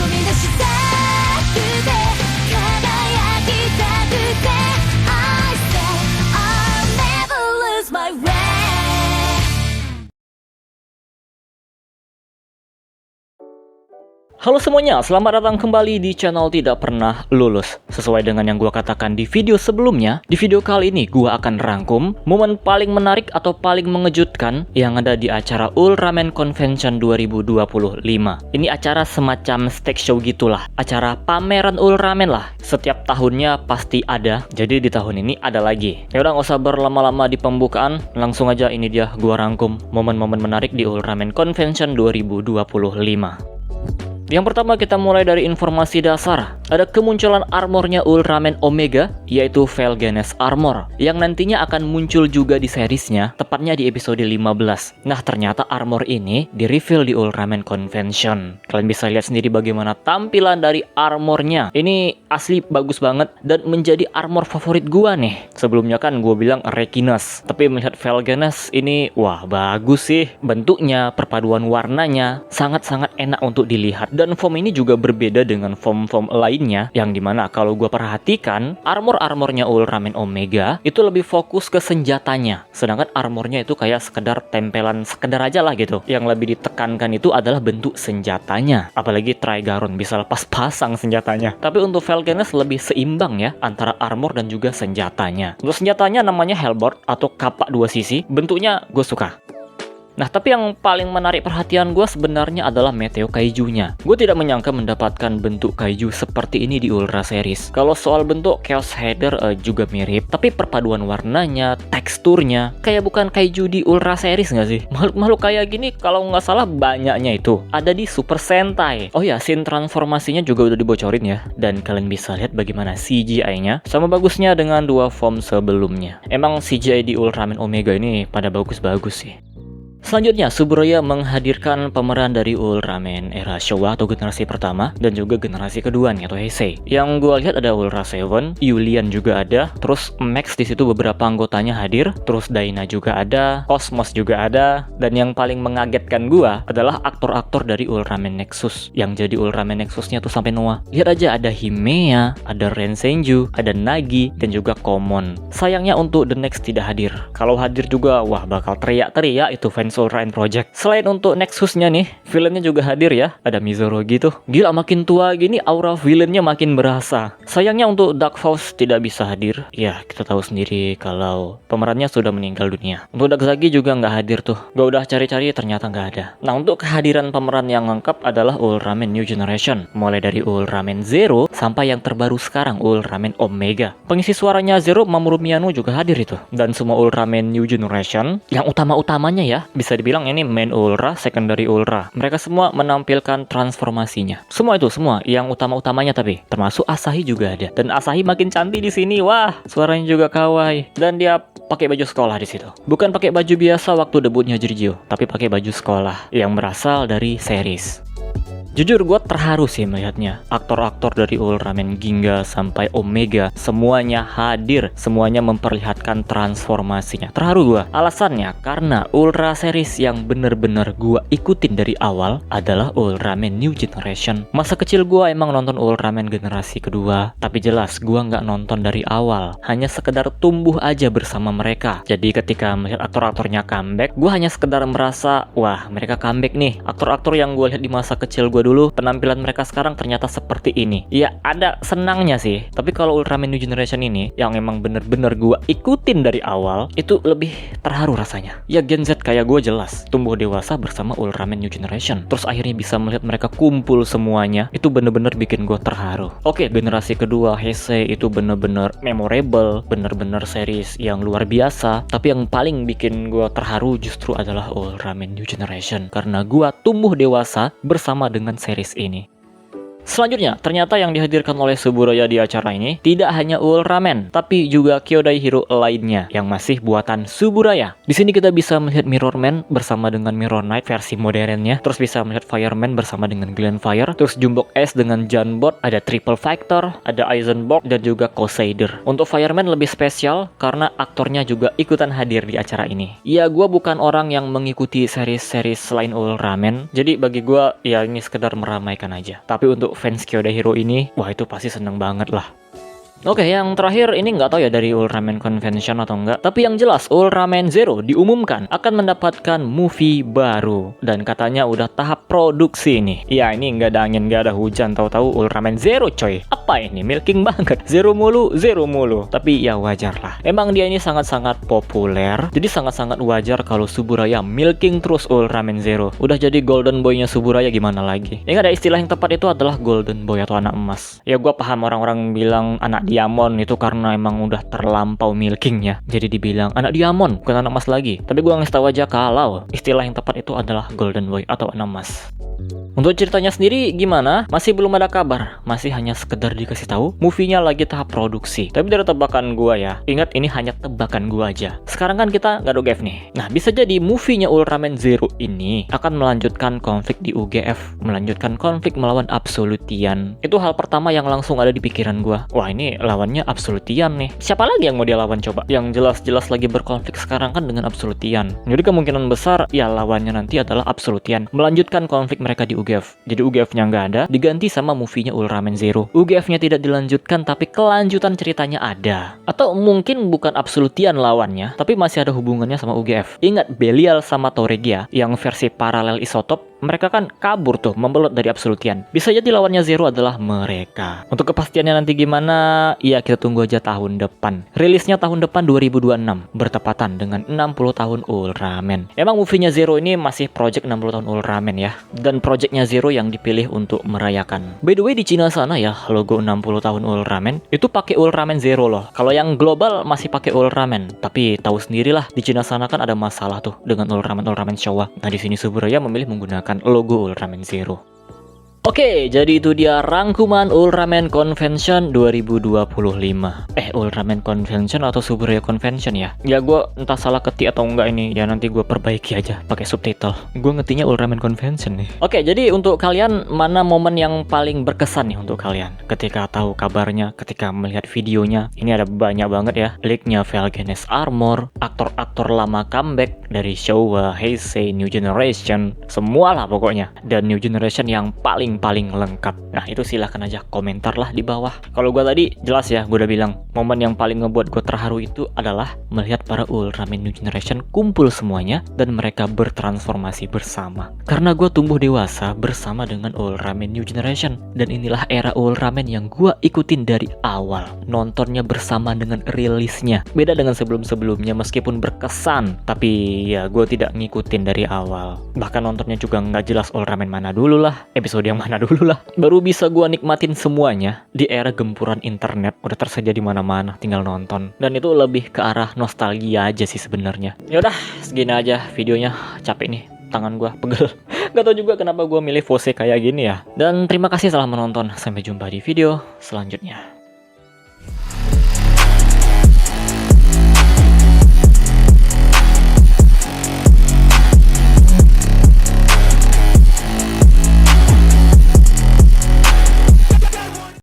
み出したくて輝きたくて I say I'll never lose my way. Halo semuanya, selamat datang kembali di channel Tidak Pernah Lulus. Sesuai dengan yang gua katakan di video sebelumnya, di video kali ini gua akan rangkum momen paling menarik atau paling mengejutkan yang ada di acara Ultraman Convention 2025. Ini acara semacam stage show gitulah, acara pameran Ultraman lah. Setiap tahunnya pasti ada, jadi di tahun ini ada lagi. Ya udah, nggak usah berlama-lama di pembukaan, langsung aja ini dia gua rangkum momen-momen menarik di Ultraman Convention 2025. Yang pertama kita mulai dari informasi dasar. Ada kemunculan armornya Ultraman Omega, yaitu Velgenes Armor, yang nantinya akan muncul juga di seriesnya, tepatnya di episode 15. Nah, ternyata armor ini di-reveal di Ultraman Convention. Kalian bisa lihat sendiri bagaimana tampilan dari armornya. Ini asli bagus banget dan menjadi armor favorit gua nih. Sebelumnya kan gua bilang Rekinas, tapi melihat Velgenes ini, wah bagus sih. Bentuknya, perpaduan warnanya, sangat-sangat enak untuk dilihat. Dan form ini juga berbeda dengan form-form lainnya, yang dimana kalau gue perhatikan armor-armornya Ultraman Omega itu lebih fokus ke senjatanya, sedangkan armornya itu kayak sekedar tempelan sekedar aja lah gitu. Yang lebih ditekankan itu adalah bentuk senjatanya, apalagi Trigaron bisa lepas pasang senjatanya. Tapi untuk Velgenes lebih seimbang ya antara armor dan juga senjatanya. Untuk senjatanya namanya Hellboard atau kapak dua sisi, bentuknya gue suka. Nah, tapi yang paling menarik perhatian gue sebenarnya adalah Meteo Kaiju-nya. Gue tidak menyangka mendapatkan bentuk kaiju seperti ini di Ultra Series. Kalau soal bentuk, Chaos Header juga mirip, tapi perpaduan warnanya, teksturnya, kayak bukan kaiju di Ultra Series nggak sih? Makhluk-makhluk kayak gini kalau nggak salah banyaknya itu ada di Super Sentai. Oh ya, scene transformasinya juga udah dibocorin ya. Dan kalian bisa lihat bagaimana CGI-nya sama bagusnya dengan dua form sebelumnya. Emang CGI di Ultraman Omega ini pada bagus-bagus sih. Selanjutnya, Tsuburaya menghadirkan pemeran dari Ultraman era Showa atau generasi pertama dan juga generasi kedua nih atau Heisei. Yang gue lihat ada Ultra Seven, Yulian juga ada, terus Max di situ beberapa anggotanya hadir, terus Daina juga ada, Cosmos juga ada, dan yang paling mengagetkan gue adalah aktor-aktor dari Ultraman Nexus yang jadi Ultraman Nexusnya tuh sampai Noah. Lihat aja ada Himea, ada Ren Senju, ada Nagi, dan juga Komon. Sayangnya untuk The Next tidak hadir. Kalau hadir juga, wah bakal teriak-teriak itu fans Ultra Project. Selain untuk Nexusnya nih, villainnya juga hadir ya. Ada Mizorogi tuh. Gila, makin tua gini aura villainnya makin berasa. Sayangnya untuk Dark Force tidak bisa hadir. Ya, kita tahu sendiri kalau pemerannya sudah meninggal dunia. Untuk Darkzagi juga nggak hadir tuh. Gue udah cari-cari ternyata nggak ada. Nah, untuk kehadiran pemeran yang lengkap adalah Ultraman New Generation. Mulai dari Ultraman Zero sampai yang terbaru sekarang Ultraman Omega. Pengisi suaranya Zero, Mamoru Miyano juga hadir itu. Dan semua Ultraman New Generation yang utama-utamanya ya, bisa dibilang ini main Ultra, secondary Ultra. Mereka semua menampilkan transformasinya. Semua itu, semua yang utama-utamanya tapi termasuk Asahi juga ada. Dan Asahi makin cantik di sini. Wah, suaranya juga kawaii. Dan dia pakai baju sekolah di situ. Bukan pakai baju biasa waktu debutnya Jirjo, tapi pakai baju sekolah yang berasal dari series. Jujur gue terharu sih melihatnya. Aktor-aktor dari Ultraman Ginga sampai Omega semuanya hadir, semuanya memperlihatkan transformasinya. Terharu gue. Alasannya karena Ultra Series yang bener-bener gue ikutin dari awal adalah Ultraman New Generation. Masa kecil gue emang nonton Ultraman generasi kedua, tapi jelas gue nggak nonton dari awal. Hanya sekedar tumbuh aja bersama mereka. Jadi ketika melihat aktor-aktornya comeback, gue hanya sekedar merasa, wah mereka comeback nih. Aktor-aktor yang gue lihat di masa kecil gue dulu, penampilan mereka sekarang ternyata seperti ini. Ya ada senangnya sih, tapi kalau Ultraman New Generation ini yang emang bener-bener gue ikutin dari awal, itu lebih terharu rasanya. Ya Gen Z kayak gue jelas tumbuh dewasa bersama Ultraman New Generation, terus akhirnya bisa melihat mereka kumpul semuanya, itu bener-bener bikin gue terharu. Oke, generasi kedua Heisei itu bener-bener memorable, bener-bener series yang luar biasa. Tapi yang paling bikin gue terharu justru adalah Ultraman New Generation, karena gue tumbuh dewasa bersama dengan series ini. Selanjutnya, ternyata yang dihadirkan oleh Tsuburaya di acara ini tidak hanya Ultraman, tapi juga Kyodai Hero lainnya yang masih buatan Tsuburaya. Di sini kita bisa melihat Mirrorman bersama dengan Mirror Knight versi modernnya, terus bisa melihat Fireman bersama dengan Glenfire, terus Jumbok S dengan Janbot, ada Triple Factor, ada Eisenborg, dan juga Crusader. Untuk Fireman lebih spesial karena aktornya juga ikutan hadir di acara ini. Ya, gue bukan orang yang mengikuti series-series selain Ultraman, jadi bagi gue ya ini sekedar meramaikan aja. Tapi untuk untuk fans Kyoda Hero ini, wah itu pasti seneng banget lah. Oke, yang terakhir ini nggak tahu ya dari Ultraman Convention atau enggak. Tapi yang jelas Ultraman Zero diumumkan akan mendapatkan movie baru. Dan katanya udah tahap produksi nih. Ya ini nggak ada angin, nggak ada hujan. Tahu-tahu Ultraman Zero coy. Apa ini? Milking banget. Zero mulu. Tapi ya wajar lah. Emang dia ini sangat-sangat populer. Jadi sangat-sangat wajar kalau Suburaya milking terus Ultraman Zero. Udah jadi golden boy-nya Suburaya gimana lagi. Yang ada istilah yang tepat itu adalah golden boy atau anak emas. Ya gua paham orang-orang bilang anak Diamond itu karena emang udah terlampau milkingnya, jadi dibilang anak Diamond bukan anak emas lagi. Tapi gua ngasih tahu aja kalau istilah yang tepat itu adalah golden boy atau anak emas. Untuk ceritanya sendiri gimana? Masih belum ada kabar, masih hanya sekedar dikasih tahu movie-nya lagi tahap produksi. Tapi dari tebakan gua ya, ingat ini hanya tebakan gua aja. Sekarang kan kita nggak ada UGF nih. Nah bisa jadi movie-nya Ultraman Zero ini akan melanjutkan konflik di UGF, melanjutkan konflik melawan Absolutian. Itu hal pertama yang langsung ada di pikiran gua. Wah ini lawannya Absolutian nih. Siapa lagi yang mau dia lawan coba? Yang jelas-jelas lagi berkonflik sekarang kan dengan Absolutian. Jadi kemungkinan besar ya lawannya nanti adalah Absolutian, melanjutkan konflik mereka di UGF. Jadi UGF-nya nggak ada, diganti sama movie-nya Ultraman Zero. UGF-nya tidak dilanjutkan, tapi kelanjutan ceritanya ada. Atau mungkin bukan Absolutian lawannya, tapi masih ada hubungannya sama UGF. Ingat Belial sama Toregia yang versi paralel isotop, mereka kan kabur tuh, membelot dari Absolutian. Bisa jadi lawannya Zero adalah mereka. Untuk kepastiannya nanti gimana? Ya kita tunggu aja tahun depan. Rilisnya tahun depan 2026, bertepatan dengan 60 tahun Ultraman. Emang movie-nya Zero ini masih project 60 tahun Ultraman ya. Dan projectnya Zero yang dipilih untuk merayakan. By the way di Cina sana ya, logo 60 tahun Ultraman itu pakai Ultraman Zero loh. Kalau yang global masih pakai Ultraman. Tapi tahu sendirilah di Cina sana kan ada masalah tuh dengan Ultraman Showa. Nah di sini Suburaya memilih menggunakan logo Ultraman Zero. Oke, jadi itu dia rangkuman Ultraman Convention 2025. Ultraman Convention atau Suburaya Convention ya? Ya gue entah salah ketik atau enggak ini. Ya nanti gue perbaiki aja pakai subtitle. Gue ngetiknya Ultraman Convention nih. Oke, jadi untuk kalian mana momen yang paling berkesan nih untuk kalian? Ketika tahu kabarnya, ketika melihat videonya. Ini ada banyak banget ya. Leaknya Velgenes Armor, aktor-aktor lama comeback dari Showa, Heisei, New Generation, semualah pokoknya. Dan New Generation yang paling lengkap. Nah itu silahkan aja komentar lah di bawah. Kalau gue tadi jelas ya, gue udah bilang momen yang paling ngebuat gue terharu itu adalah melihat para Ultraman New Generation kumpul semuanya dan mereka bertransformasi bersama. Karena gue tumbuh dewasa bersama dengan Ultraman New Generation dan inilah era Ultraman yang gue ikutin dari awal. Nontonnya bersama dengan rilisnya. Beda dengan sebelum-sebelumnya meskipun berkesan, tapi ya gue tidak ngikutin dari awal. Bahkan nontonnya juga nggak jelas Ultraman mana dulu lah, episode yang mana dulu lah. Baru bisa gua nikmatin semuanya di era gempuran internet, udah tersedia di mana-mana, tinggal nonton. Dan itu lebih ke arah nostalgia aja sih sebenarnya. Ya udah, segini aja videonya. Capek nih, tangan gua pegel. Gak tau juga kenapa gua milih pose kayak gini ya. Dan terima kasih telah menonton. Sampai jumpa di video selanjutnya.